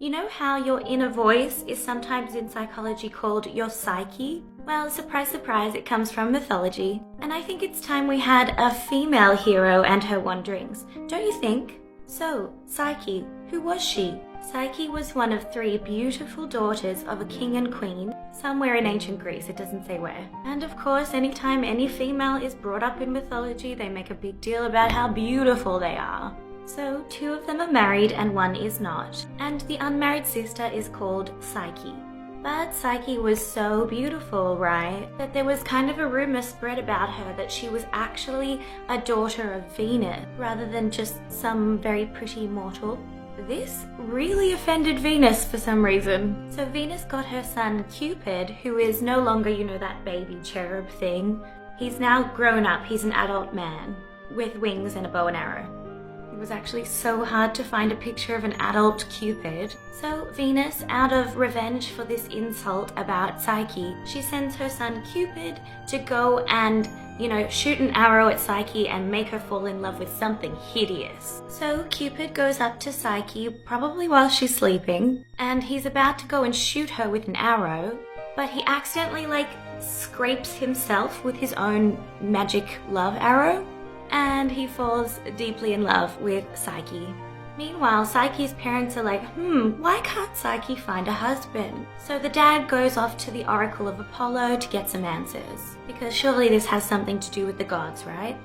You know how your inner voice is sometimes in psychology called your psyche? Well, surprise, surprise, it comes from mythology. And I think it's time we had a female hero and her wanderings, don't you think? So, Psyche, who was she? Psyche was one of 3 beautiful daughters of a king and queen, somewhere in ancient Greece, it doesn't say where. And of course, anytime any female is brought up in mythology, they make a big deal about how beautiful they are. So 2 of them are married and 1 is not. And the unmarried sister is called Psyche. But Psyche was so beautiful, right, that there was kind of a rumor spread about her that she was actually a daughter of Venus, rather than just some very pretty mortal. This really offended Venus for some reason. So Venus got her son Cupid, who is no longer, that baby cherub thing. He's now grown up, he's an adult man, with wings and a bow and arrow. It was actually so hard to find a picture of an adult Cupid. So Venus, out of revenge for this insult about Psyche, she sends her son Cupid to go and, shoot an arrow at Psyche and make her fall in love with something hideous. So Cupid goes up to Psyche, probably while she's sleeping, and he's about to go and shoot her with an arrow, but he accidentally, scrapes himself with his own magic love arrow, and he falls deeply in love with Psyche. Meanwhile, Psyche's parents are like, why can't Psyche find a husband? So the dad goes off to the Oracle of Apollo to get some answers, because surely this has something to do with the gods, right?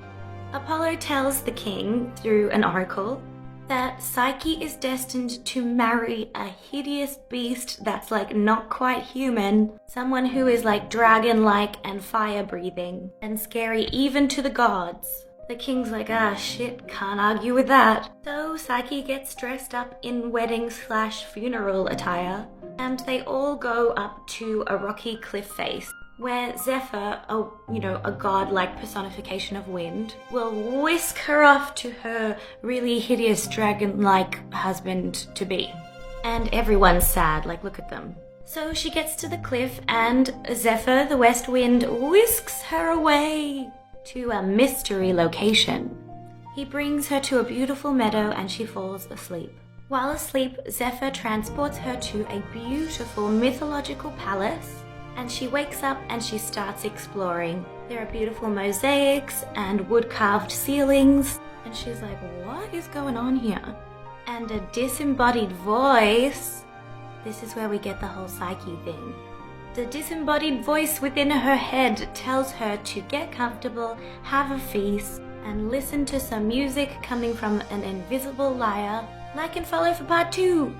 Apollo tells the king, through an oracle, that Psyche is destined to marry a hideous beast that's not quite human, someone who is dragon-like and fire-breathing, and scary even to the gods. The king's like, shit, can't argue with that. So Psyche gets dressed up in wedding/funeral attire, and they all go up to a rocky cliff face, where Zephyr, a god-like personification of wind, will whisk her off to her really hideous dragon-like husband-to-be. And everyone's sad, look at them. So she gets to the cliff, and Zephyr, the west wind, whisks her away to a mystery location. He brings her to a beautiful meadow and she falls asleep. While asleep, Zephyr transports her to a beautiful mythological palace, and she wakes up and she starts exploring. There are beautiful mosaics and wood-carved ceilings, and she's like, what is going on here? And a disembodied voice. This is where we get the whole Psyche thing. The disembodied voice within her head tells her to get comfortable, have a feast, and listen to some music coming from an invisible lyre. Like and follow for part 2!